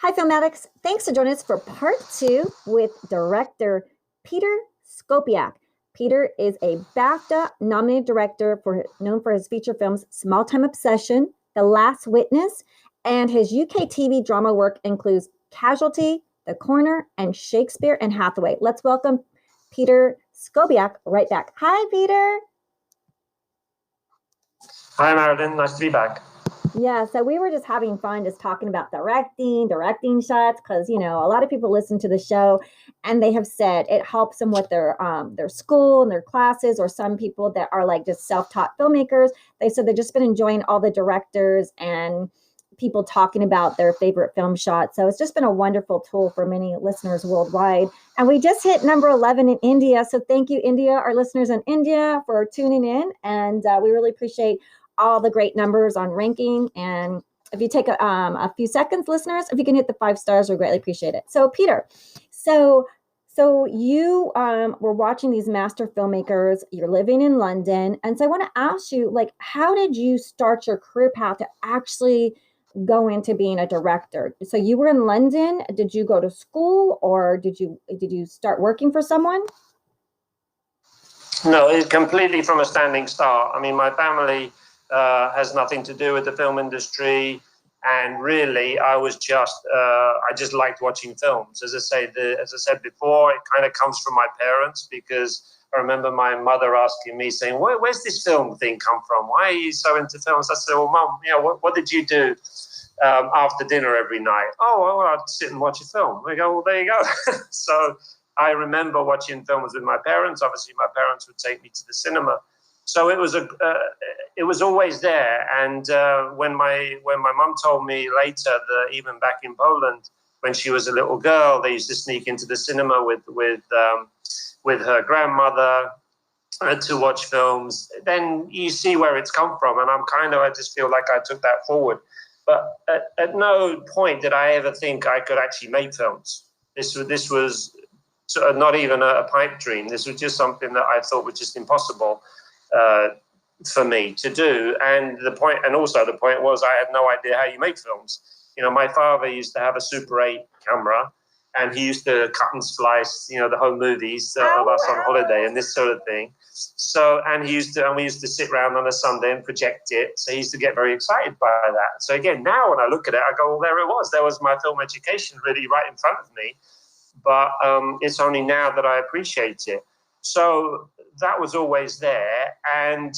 Hi, film addicts. Thanks for joining us for part 2 with director Piotr Szkopiak. Piotr is a BAFTA nominated director known for his feature films Small Time Obsession, The Last Witness, and his UK TV drama work includes Casualty, The Coroner, and Shakespea and Hathaway. Let's welcome Piotr Szkopiak right back. Hi, Piotr. Hi, Marilyn. Nice to be back. Yeah, so we were just having fun just talking about directing shots, because, you know, a lot of people listen to the show and they have said it helps them with their school and their classes, or some people that are like just self-taught filmmakers. They said they've just been enjoying all the directors and people talking about their favorite film shots. So it's just been a wonderful tool for many listeners worldwide. And we just hit number 11 in India. So thank you, India, our listeners in India, for tuning in. And we really appreciate all the great numbers on ranking. And if you take a few seconds, listeners, if you can hit the 5 stars, we greatly appreciate it. So Piotr, so you were watching these master filmmakers, you're living in London. And so I want to ask you, like, how did you start your career path to actually go into being a director? So you were in London. Did you go to school, or did you start working for someone? No, it's completely from a standing start. I mean, my family has nothing to do with the film industry, and really, I just liked watching films. As I said before, it kind of comes from my parents, because I remember my mother asking me, saying, "Where's this film thing come from? Why are you so into films?" I said, "Well, Mum, what did you do after dinner every night?" "Oh, well, I'd sit and watch a film." We go, "Well, there you go." So I remember watching films with my parents. Obviously, my parents would take me to the cinema. So it was always there. And when my mum told me later that even back in Poland, when she was a little girl, they used to sneak into the cinema with her grandmother to watch films, then you see where it's come from. And I just feel like I took that forward. But at no point did I ever think I could actually make films. This was not even a pipe dream. This was just something that I thought was just impossible for me to do. And the point was, I had no idea how you make films. You know, my father used to have a Super 8 camera, and he used to cut and splice, the home movies of us on holiday and this sort of thing. So, and we used to sit around on a Sunday and project it. So he used to get very excited by that. So again, now when I look at it, I go, well, there it was. There was my film education really right in front of me. But it's only now that I appreciate it. So that was always there. And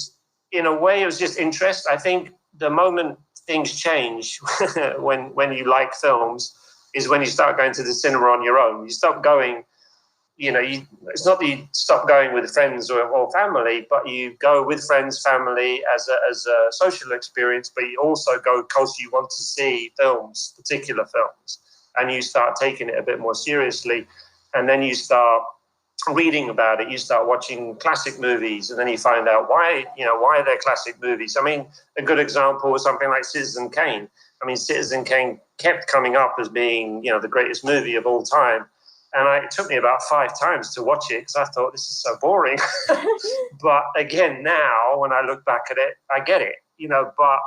in a way, it was just interest. I think the moment things change when you like films is when you start going to the cinema on your own. You stop going, it's not that you stop going with friends or family, but you go with friends, family as a social experience, but you also go because you want to see films, particular films, and you start taking it a bit more seriously. And then you start reading about it, you start watching classic movies, and then you find out why they're classic movies. I mean, a good example was something like Citizen Kane. I mean, Citizen Kane kept coming up as being, the greatest movie of all time. And it took me about 5 times to watch it because I thought, this is so boring. But again, now when I look back at it, I get it, but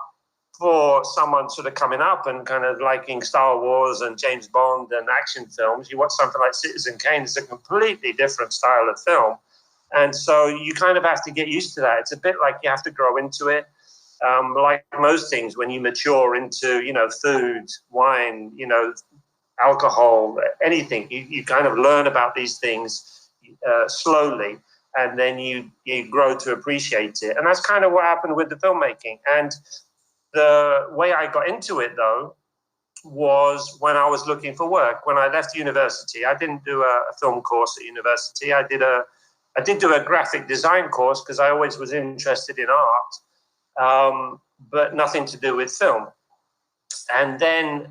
for someone sort of coming up and kind of liking Star Wars and James Bond and action films, you watch something like Citizen Kane. It's a completely different style of film. And so you kind of have to get used to that. It's a bit like you have to grow into it. Like most things, when you mature into, food, wine, alcohol, anything, you kind of learn about these things slowly, and then you grow to appreciate it. And that's kind of what happened with the filmmaking. And the way I got into it, though, was when I was looking for work. When I left university, I didn't do a film course at university. I did do a graphic design course because I always was interested in art, but nothing to do with film. And then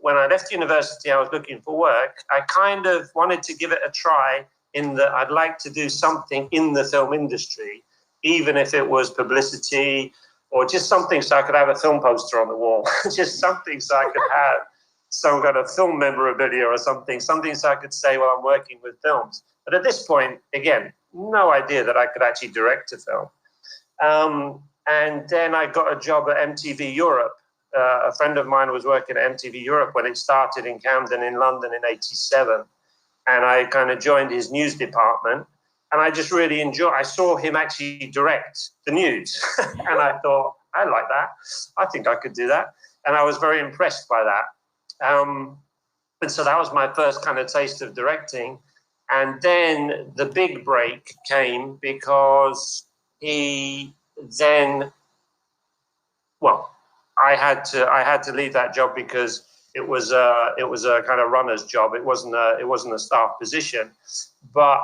when I left university, I was looking for work. I kind of wanted to give it a try in that I'd like to do something in the film industry, even if it was publicity or just something so I could have a film poster on the wall, just something so I could have some kind of film memorabilia or something so I could say, well, I'm working with films. But at this point, again, no idea that I could actually direct a film. And then I got a job at MTV Europe a friend of mine was working at MTV Europe when it started in Camden in London in '87. And I kind of joined his news department. And I just really I saw him actually direct the news. And I thought, I like that. I think I could do that. And I was very impressed by that. And so that was my first kind of taste of directing. And then the big break came because I had to leave that job because it was a kind of runner's job. It wasn't a staff position. But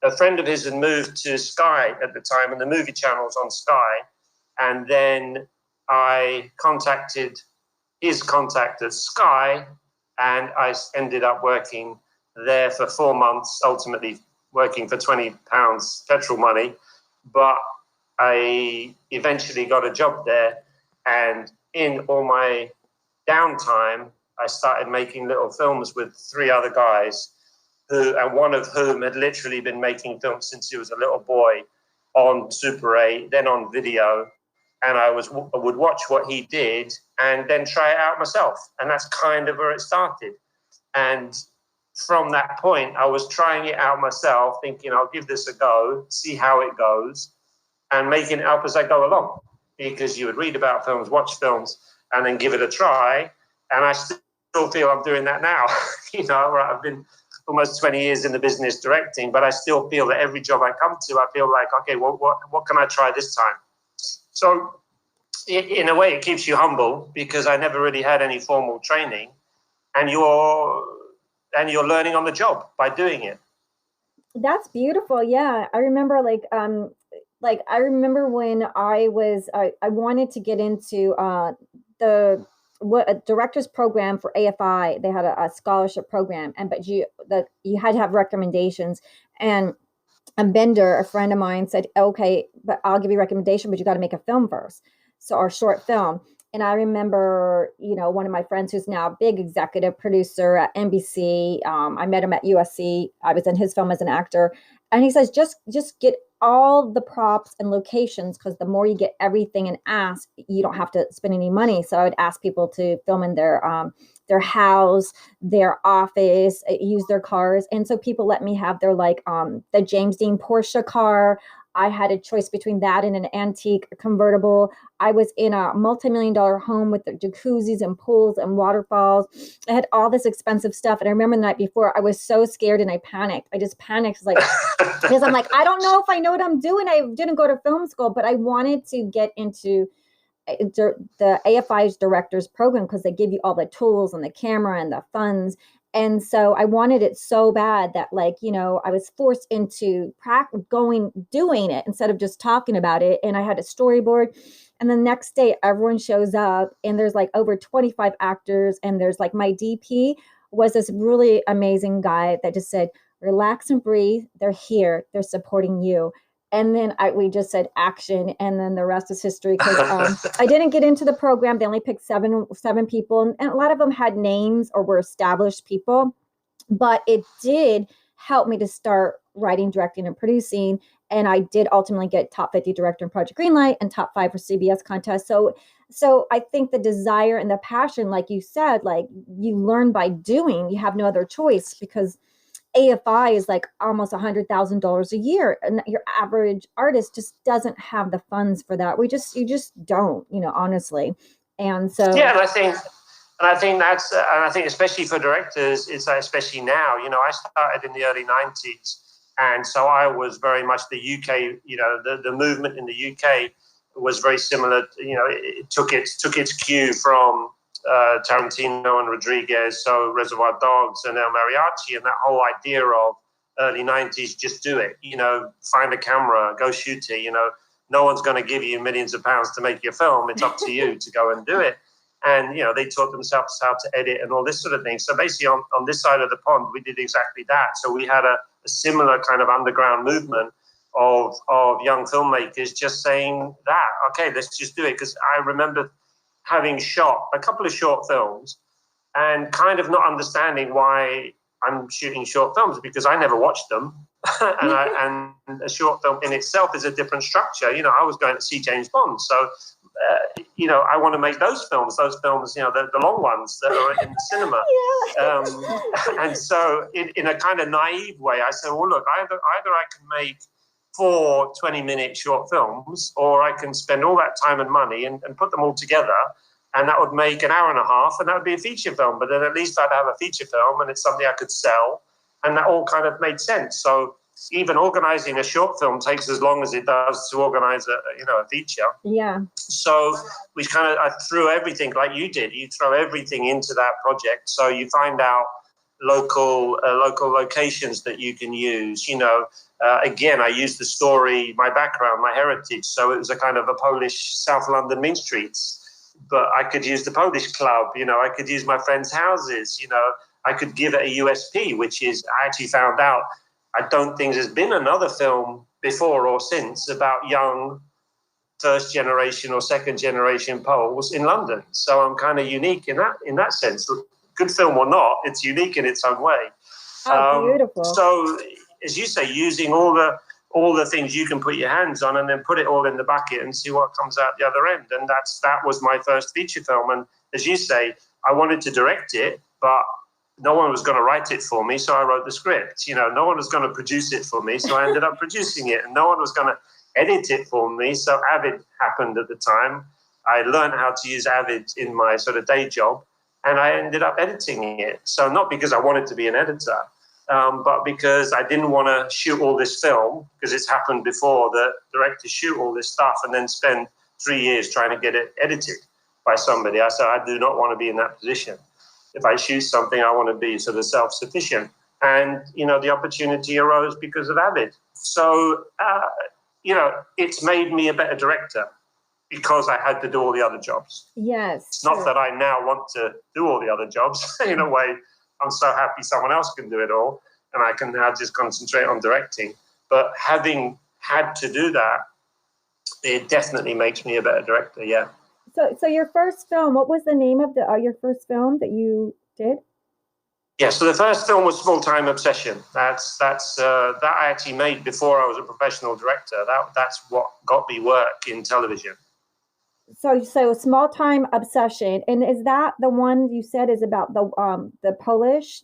a friend of his had moved to Sky at the time, and the movie channel was on Sky. And then I contacted his contact at Sky, and I ended up working there for 4 months, ultimately working for £20 petrol money. But I eventually got a job there, and in all my downtime, I started making little films with 3 other guys, and one of whom had literally been making films since he was a little boy on Super 8, then on video. And I would watch what he did and then try it out myself. And that's kind of where it started. And from that point, I was trying it out myself, thinking I'll give this a go, see how it goes, and making it up as I go along. Because you would read about films, watch films, and then give it a try. And I still feel I'm doing that now. I've been almost 20 years in the business directing, but I still feel that every job I come to, I feel like, okay, well, what can I try this time? So in a way, it keeps you humble because I never really had any formal training, and you're learning on the job by doing it. That's beautiful. Yeah, I remember I remember when I wanted to get into a director's program for AFI. They had a scholarship program, but you had to have recommendations. And a friend of mine, said, okay, but I'll give you a recommendation, but you got to make a film first. So our short film. And I remember, one of my friends who's now a big executive producer at NBC. I met him at USC. I was in his film as an actor. And he says, just get all the props and locations, because the more you get everything and ask, you don't have to spend any money. So I would ask people to film in their house, their office, use their cars. And so people let me have their the James Dean Porsche car. I had a choice between that and an antique convertible. I was in a multi-million-dollar home with the jacuzzis and pools and waterfalls. I had all this expensive stuff. And I remember the night before, I was so scared and I panicked. I just panicked because I'm like, I don't know if I know what I'm doing. I didn't go to film school, but I wanted to get into the AFI's director's program because they give you all the tools and the camera and the funds. And so I wanted it so bad that I was forced into doing it instead of just talking about it. And I had a storyboard. And the next day, everyone shows up and there's over 25 actors. And there's my DP was this really amazing guy that just said, relax and breathe. They're here. They're supporting you. And then we just said action, and then the rest is history. Because I didn't get into the program. They only picked seven people, and a lot of them had names or were established people. But it did help me to start writing, directing, and producing. And I did ultimately get top 50 director in Project Greenlight and top 5 for CBS contest. So I think the desire and the passion, like you said, you learn by doing. You have no other choice, because AFI is almost $100,000 a year, and your average artist just doesn't have the funds for that. You just don't, honestly. And so I think that's, and I think especially for directors, it's especially now. I started in the early '90s, and so I was very much the UK. The movement in the UK was very similar. It took its cue from Tarantino and Rodriguez, so Reservoir Dogs and El Mariachi, and that whole idea of early 90s, just do it, find a camera, go shoot it, no one's going to give you millions of pounds to make your film. It's up to you to go and do it. And, they taught themselves how to edit and all this sort of thing. So basically on this side of the pond, we did exactly that. So we had a similar kind of underground movement of young filmmakers just saying that, okay, let's just do it. Because I remember having shot a couple of short films and kind of not understanding why I'm shooting short films, because I never watched them. and a short film in itself is a different structure. I was going to see James Bond. So I want to make those films, the long ones that are in the cinema. And so in a kind of naive way, I said, well, look, either I can make 4 20-minute short films, or I can spend all that time and money and put them all together, and that would make an hour and a half, and that would be a feature film. But then at least I'd have a feature film, and it's something I could sell, and that all kind of made sense. So even organizing a short film takes as long as it does to organize a feature. Yeah. So I threw everything, like you did. You throw everything into that project. So you find out local locations that you can use. Again, I used the story, my background, my heritage. So it was a kind of a Polish South London mean streets, but I could use the Polish club. I could use my friends' houses. I could give it a USP, which is, I actually found out, I don't think there's been another film before or since about young first generation or second generation Poles in London. So I'm kind of unique in that sense. Good film or not, it's unique in its own way. Oh, beautiful. So as you say, using all the things you can put your hands on, and then put it all in the bucket and see what comes out the other end. And that was my first feature film. And as you say, I wanted to direct it, but no one was going to write it for me, so I wrote the script. No one was going to produce it for me, so I ended up producing it. And no one was going to edit it for me, so Avid happened at the time. I learned how to use Avid in my sort of day job, and I ended up editing it. So not because I wanted to be an editor, but because I didn't want to shoot all this film, because it's happened before that directors shoot all this stuff and then spend 3 years trying to get it edited by somebody. I said, I do not want to be in that position. If I shoot something, I want to be sort of self-sufficient. And, the opportunity arose because of Avid. So, it's made me a better director because I had to do all the other jobs. Yes. It's not that I now want to do all the other jobs. In a way, I'm so happy someone else can do it all, and I can now just concentrate on directing. But having had to do that, it definitely makes me a better director, yeah. So your first film, what was the name of your first film that you did? Yeah, so the first film was Small Time Obsession. That I actually made before I was a professional director. That's what got me work in television. So Small Time Obsession, and is that the one you said is about the Polish?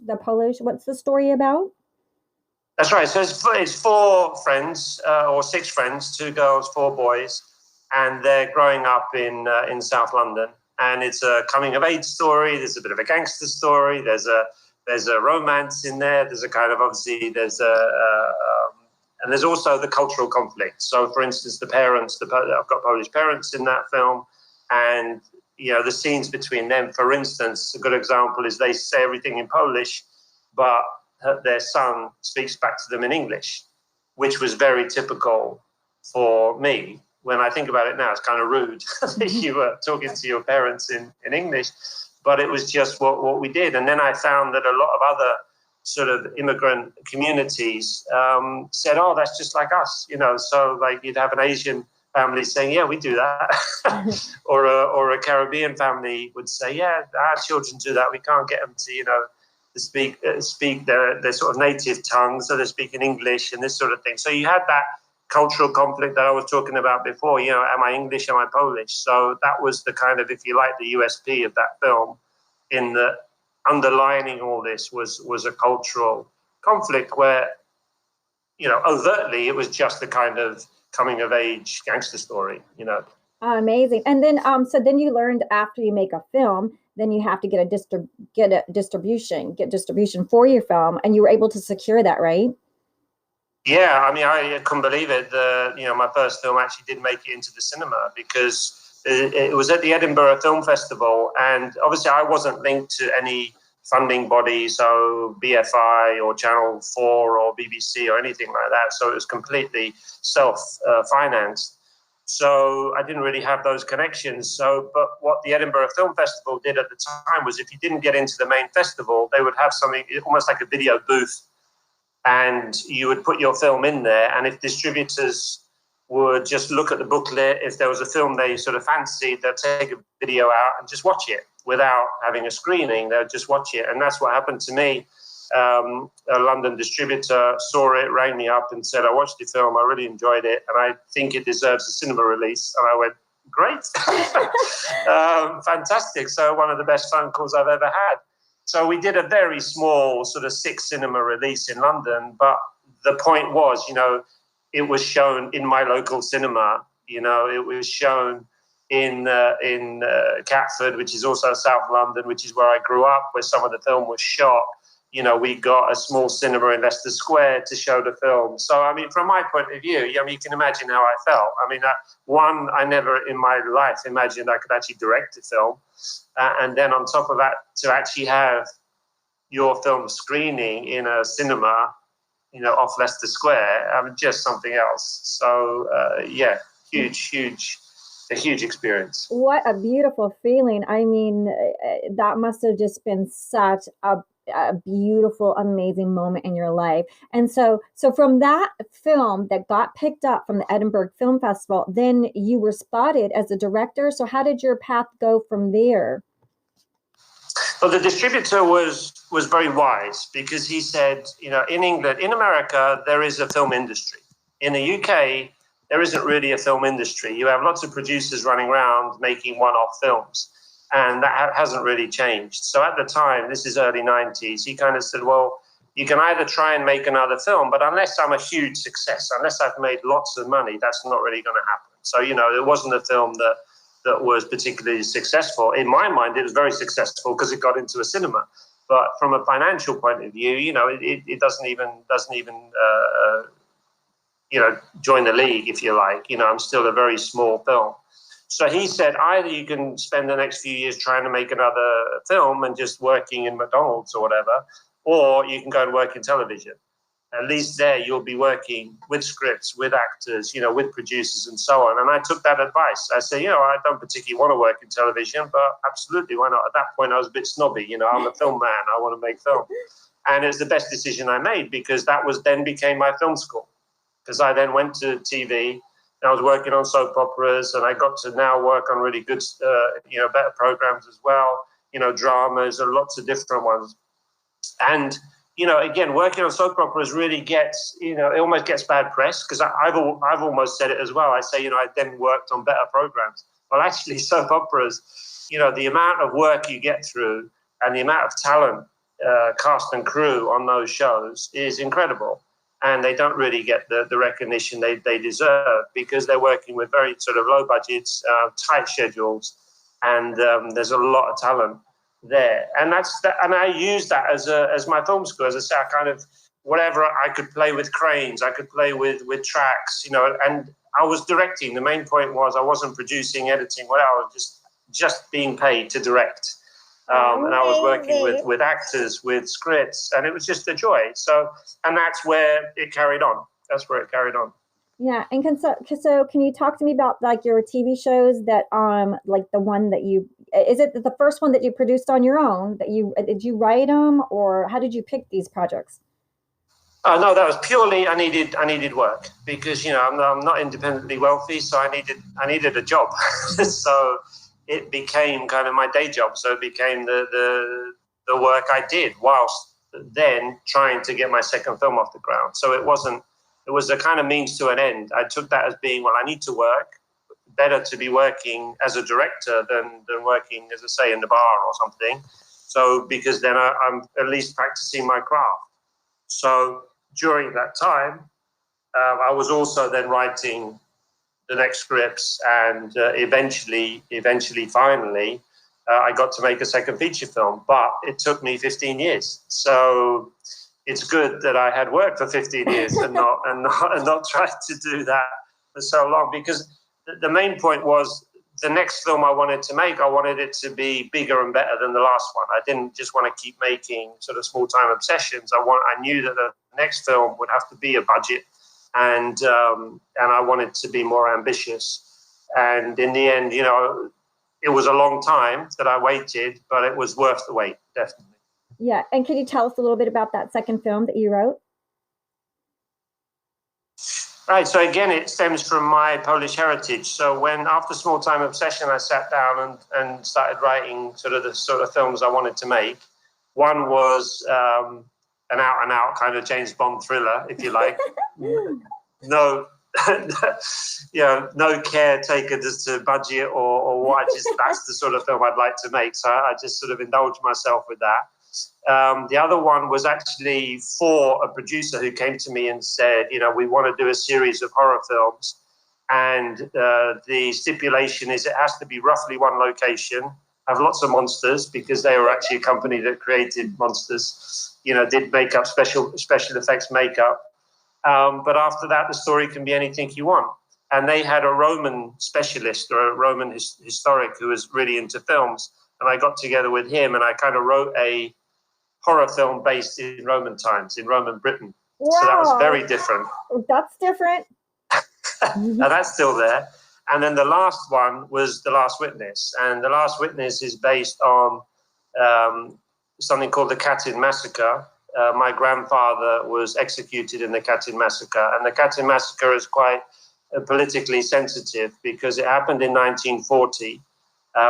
What's the story about? That's right. So it's 4 friends or 6 friends, 2 girls, 4 boys. And they're growing up in South London, and it's a coming of age story. There's a bit of a gangster story. There's a romance in there. There's a kind of and there's also the cultural conflict. So, for instance, the parents, I've got Polish parents in that film, and the scenes between them. For instance, a good example is they say everything in Polish, but their son speaks back to them in English, which was very typical for me. When I think about it now, it's kind of rude that you were talking to your parents in English, but it was just what we did. And then I found that a lot of other sort of immigrant communities said, oh, that's just like us, So like you'd have an Asian family saying, yeah, we do that. or a Caribbean family would say, yeah, our children do that. We can't get them to, speak their sort of native tongue, so they're speaking English and this sort of thing. So you had that cultural conflict that I was talking about before, am I English, am I Polish? So that was the kind of, if you like, the USP of that film, in the underlining all this was a cultural conflict where, overtly it was just a kind of coming of age gangster story, Amazing. And then, so then you learned after you make a film, then you have to get distribution for your film, and you were able to secure that, right? Yeah, I mean, I couldn't believe it. My first film actually did make it into the cinema because it was at the Edinburgh Film Festival, and obviously I wasn't linked to any funding body, so BFI or Channel 4 or BBC or anything like that. So it was completely self-financed. So I didn't really have those connections. But what the Edinburgh Film Festival did at the time was, if you didn't get into the main festival, they would have something almost like a video booth, and you would put your film in there, and if distributors would just look at the booklet, if there was a film they sort of fancied, they'd take a video out and just watch it without having a screening. They'd just watch it. And that's what happened to me. A London distributor saw it, rang me up and said, I watched the film, I really enjoyed it, and I think it deserves a cinema release. And I went, great. Fantastic. So one of the best phone calls I've ever had. So we did a very small sort of 6 cinema release in London, but the point was, it was shown in my local cinema. It was shown in Catford, which is also South London, which is where I grew up, where some of the film was shot. We got a small cinema in Leicester Square to show the film. So, I mean, from my point of view, you can imagine how I felt. I mean, I never in my life imagined I could actually direct a film. And then on top of that, to actually have your film screening in a cinema, off Leicester Square, just something else. So, a huge experience. What a beautiful feeling. I mean, that must have just been such a beautiful, amazing moment in your life. And so from that film that got picked up from the Edinburgh Film Festival, then you were spotted as a director. So how did your path go from there? Well, the distributor was very wise, because he said, in England, in America, there is a film industry. In the UK, there isn't really a film industry. You have lots of producers running around making one-off films, and that hasn't really changed. So at the time, this is early 90s, he kind of said, well, you can either try and make another film, but unless I'm a huge success, unless I've made lots of money, that's not really going to happen. So, it wasn't a film that was particularly successful. In my mind, it was very successful because it got into a cinema. But from a financial point of view, it doesn't even join the league, if you like. I'm still a very small film. So he said, either you can spend the next few years trying to make another film and just working in McDonald's or whatever, or you can go and work in television. At least there you'll be working with scripts, with actors, with producers and so on. And I took that advice. I said, I don't particularly want to work in television, but absolutely, why not? At that point, I was a bit snobby. I'm a film man. I want to make film. And it was the best decision I made, because that then became my film school. Because I then went to TV, and I was working on soap operas, and I got to now work on really good, better programs as well, dramas and lots of different ones. And again, working on soap operas really gets, it almost gets bad press, because I've almost said it as well. I say, I then worked on better programs. Well, actually, soap operas, the amount of work you get through and the amount of talent, cast and crew on those shows is incredible. And they don't really get the recognition they deserve, because they're working with very sort of low budgets, tight schedules, and there's a lot of talent there. And and I use that as my film school. As I say, I kind of, whatever I could play with cranes, I could play with tracks, and I was directing. The main point was I wasn't producing, editing, whatever. I was just being paid to direct. And I was working with actors, with scripts, and it was just a joy. So, and that's where it carried on. Yeah. And so can you talk to me about like your TV shows that like the one that is it the first one that you produced on your own, did you write them, or how did you pick these projects? No, that was purely I needed work, because I'm not independently wealthy, so I needed a job. So it became kind of my day job. So it became the work I did whilst then trying to get my second film off the ground. So it was a kind of means to an end. I took that as being, well, I need to work. Better to be working as a director than working, as I say, in the bar or something. So because then I'm at least practicing my craft. So during that time, I was also then writing the next scripts, and eventually, finally, I got to make a second feature film. But it took me 15 years. So it's good that I had worked for 15 years and not tried to do that for so long, because the main point was the next film I wanted to make, I wanted it to be bigger and better than the last one. I didn't just want to keep making sort of small-time obsessions. I knew that the next film would have to be a budget, and I wanted to be more ambitious. And in the end, it was a long time that I waited, but it was worth the wait, definitely. Yeah, and can you tell us a little bit about that second film that you wrote? Right, so again, it stems from my Polish heritage. So when, after Small Time Obsession, I sat down and started writing the sort of films I wanted to make. One was an out-and-out kind of James Bond thriller, if you like. No no caretaker to budget or what. That's the sort of film I'd like to make. So I just sort of indulged myself with that. The other one was actually for a producer who came to me and said, we want to do a series of horror films. And the stipulation is it has to be roughly one location, have lots of monsters, because they were actually a company that created monsters, did makeup, special effects makeup. But after that, the story can be anything you want. And they had a Roman specialist or a Roman historic who was really into films. And I got together with him and I kind of wrote a horror film based in Roman times, in Roman Britain. Wow. So that was very different. That's different. And that's still there. And then the last one was The Last Witness. And The Last Witness is based on something called the Katyn Massacre. My grandfather was executed in the Katyn Massacre. And the Katyn Massacre is quite politically sensitive because it happened in 1940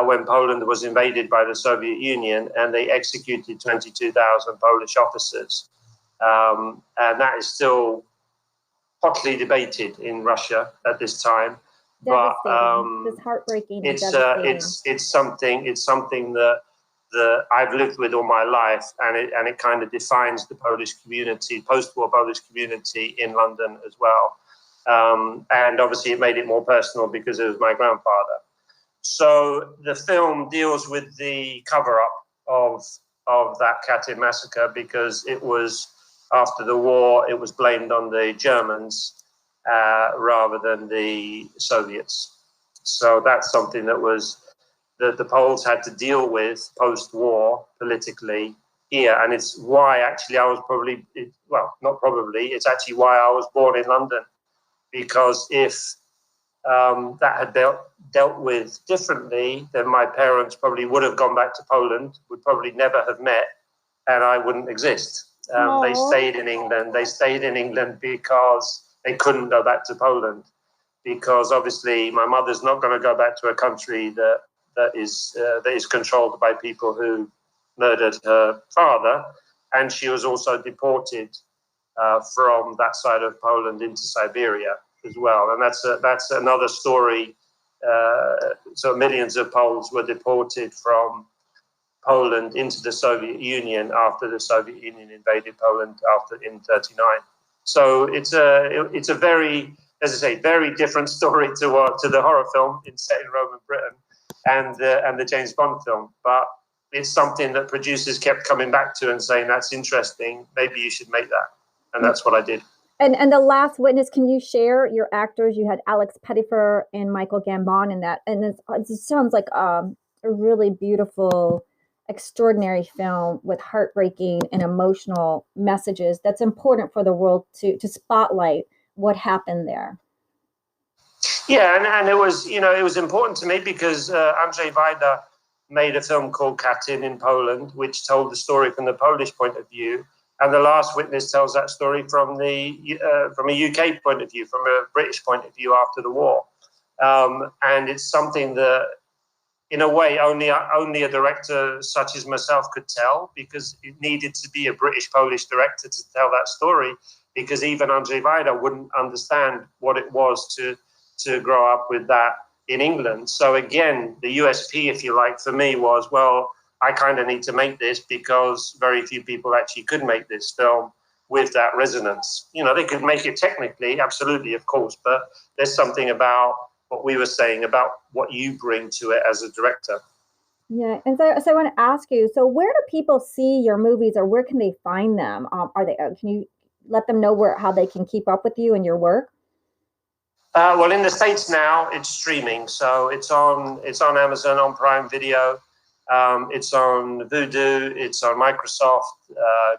when Poland was invaded by the Soviet Union, and they executed 22,000 Polish officers. And that is still hotly debated in Russia at this time. But it's heartbreaking. It's something that I've lived with all my life, and it kind of defines the Polish community, post-war Polish community in London as well. And obviously it made it more personal because it was my grandfather. So the film deals with the cover-up of that Katyn massacre because it was, after the war, it was blamed on the Germans rather than the Soviets. So that's something that the Poles had to deal with post-war politically here. And it's why actually I was it's actually why I was born in London. Because if that had dealt with differently, then my parents probably would have gone back to Poland, would probably never have met, and I wouldn't exist. They stayed in England. They stayed in England because they couldn't go back to Poland. Because obviously my mother's not going to go back to a country that is controlled by people who murdered her father, and she was also deported from that side of Poland into Siberia as well. And that's another story. So millions of Poles were deported from Poland into the Soviet Union after the Soviet Union invaded Poland in 1939. So it's a very, as I say, very different story to the horror film set in Roman Britain and the James Bond film. But it's something that producers kept coming back to and saying, that's interesting, maybe you should make that. And that's what I did. And The Last Witness, can you share your actors? You had Alex Pettyfer and Michael Gambon in that. And it sounds like a really beautiful, extraordinary film with heartbreaking and emotional messages that's important for the world to spotlight what happened there. Yeah, and it was important to me because Andrzej Wajda made a film called Katyn in Poland, which told the story from the Polish point of view. And The Last Witness tells that story from a UK point of view, from a British point of view after the war. And it's something that, in a way, only a director such as myself could tell, because it needed to be a British-Polish director to tell that story, because even Andrzej Wajda wouldn't understand what it was to grow up with that in England. So again, the USP, if you like, for me was, well, I kind of need to make this because very few people actually could make this film with that resonance. They could make it technically, absolutely, of course, but there's something about what we were saying about what you bring to it as a director. Yeah, and so I want to ask you, so where do people see your movies, or where can they find them? Can you let them know how they can keep up with you and your work? Well, in the States now, it's streaming. So it's on Amazon, on Prime Video. It's on Vudu. It's on Microsoft,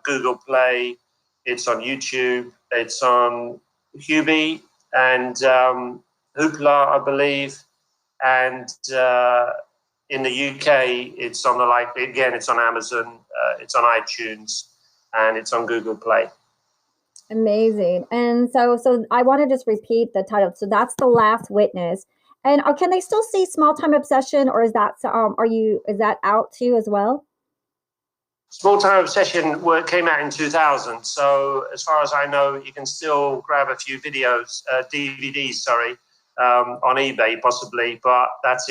Google Play. It's on YouTube. It's on Hubie and Hoopla, I believe. And in the UK, it's on it's on Amazon. It's on iTunes, and it's on Google Play. Amazing. And so I want to just repeat the title. So that's The Last Witness. And can they still see Small Time Obsession, or is that out too as well? Small Time Obsession came out in 2000. So as far as I know, you can still grab a few videos, DVDs, sorry, on eBay possibly, but that's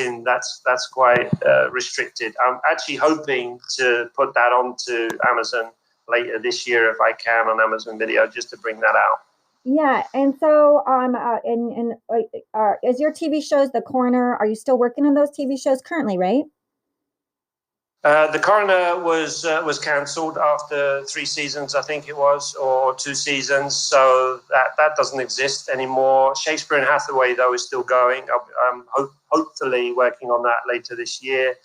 quite restricted. I'm actually hoping to put that onto Amazon later this year if I can on Amazon Video, just to bring that out. Yeah, and so is your TV shows The Coroner? Are you still working on those TV shows currently, right? The Coroner was cancelled after 3 seasons, I think it was, or 2 seasons. So that doesn't exist anymore. Shakespeare and Hathaway, though, is still going. I'm hopefully working on that later this year.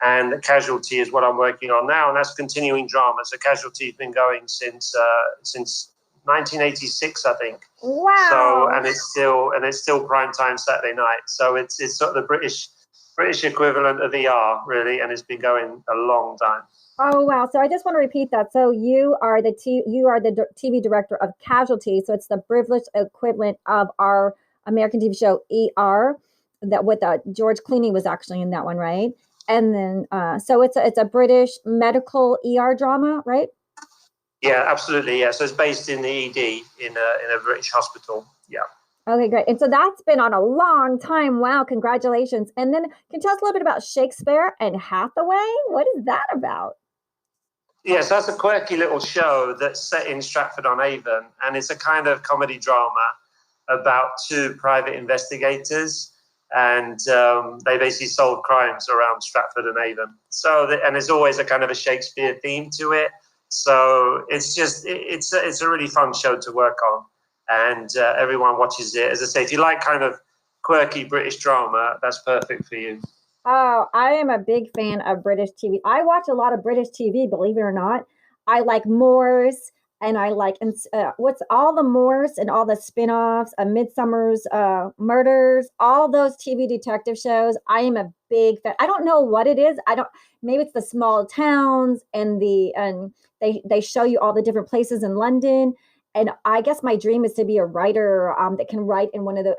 And Casualty is what I'm working on now, and that's continuing drama. So Casualty's been going since 1986, I think. Wow. So and it's still primetime Saturday night. So it's sort of the British equivalent of ER, really, and it's been going a long time. Oh wow! So I just want to repeat that. So you are the TV director of Casualty. So it's the British equivalent of our American TV show ER. That with George Clooney was actually in that one, right? And then so it's a British medical ER drama, right? Yeah, absolutely. Yeah. So it's based in the ED in a British hospital. Yeah. Okay, great. And so that's been on a long time. Wow, congratulations. And then can you tell us a little bit about Shakespea and Hathaway? What is that about? Yes, that's a quirky little show that's set in Stratford-on-Avon, and it's a kind of comedy drama about 2 private investigators, and they basically solve crimes around Stratford-on-Avon. So, and there's always a kind of a Shakespeare theme to it. So it's a really fun show to work on. And everyone watches it. As I say, if you like kind of quirky British drama, that's perfect for you. Oh, I am a big fan of British TV. I watch a lot of British TV, believe it or not. I like Moors, and I like what's all the Moors and all the spin-offs, Midsummer's Murders, all those TV detective shows. I am a big fan. I don't know what it is. Maybe it's the small towns and they show you all the different places in London. And I guess my dream is to be a writer that can write in one of the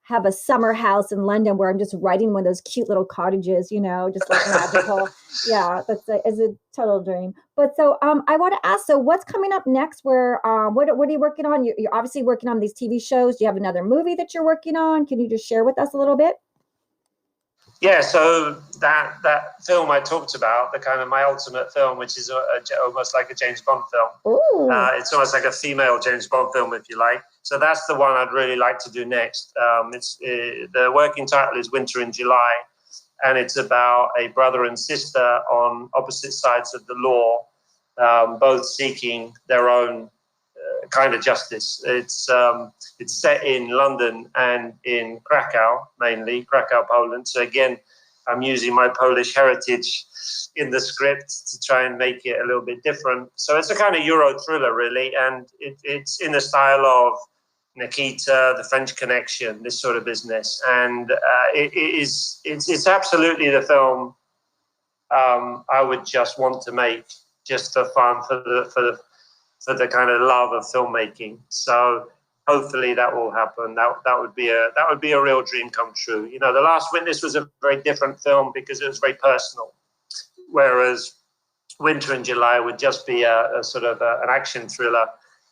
have a summer house in London where I'm just writing one of those cute little cottages, just like magical. Yeah, is a total dream. But so I want to ask, so what's coming up next? What are you working on? You're obviously working on these TV shows. Do you have another movie that you're working on? Can you just share with us a little bit? Yeah, so that film I talked about, the kind of my ultimate film, which is almost like a James Bond film. It's almost like a female James Bond film, if you like. So that's the one I'd really like to do next. The working title is Winter in July, and it's about a brother and sister on opposite sides of the law, both seeking their own kind of justice. It's set in London and in Krakow, mainly Krakow, Poland. So again, I'm using my Polish heritage in the script to try and make it a little bit different. So it's a kind of Euro thriller, really, and it's in the style of Nikita, The French Connection, this sort of business. And it's absolutely the film I would just want to make just for fun, for the kind of love of filmmaking. So hopefully that will happen. That would be a real dream come true. The Last Witness was a very different film because it was very personal, whereas Winter in July would just be a sort of an action thriller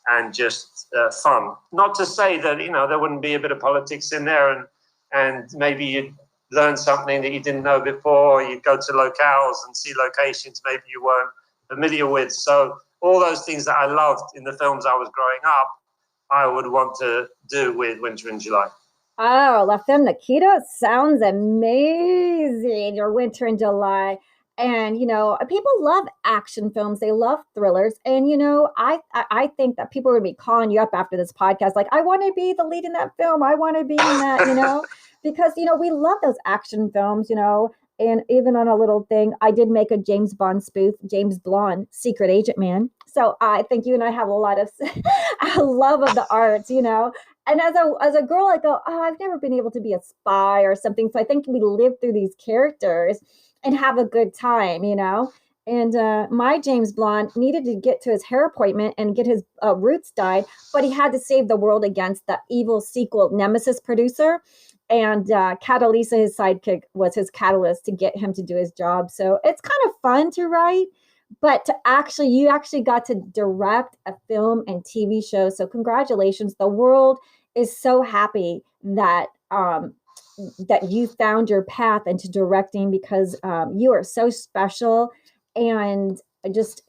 and just fun. Not to say that there wouldn't be a bit of politics in there, and maybe you'd learn something that you didn't know before. You'd go to locales and see locations maybe you weren't familiar with. So all those things that I loved in the films I was growing up, I would want to do with Winter in July. Oh, La Femme Nikita sounds amazing. Your Winter in July. And, people love action films. They love thrillers. And, I think that people are going to be calling you up after this podcast. Like, I want to be the lead in that film. I want to be in that, because, we love those action films, and even on a little thing, I did make a James Bond spoof, James Blonde, Secret Agent Man. So I think you and I have a lot of a love of the arts, And as a girl, I go, I've never been able to be a spy or something. So I think we live through these characters and have a good time, And my James Blonde needed to get to his hair appointment and get his roots dyed, but he had to save the world against the evil sequel Nemesis producer. And Catalisa, his sidekick, was his catalyst to get him to do his job. So it's kind of fun to write. but you actually got to direct a film and TV show. So congratulations. The world is so happy that you found your path into directing, because you are so special. And just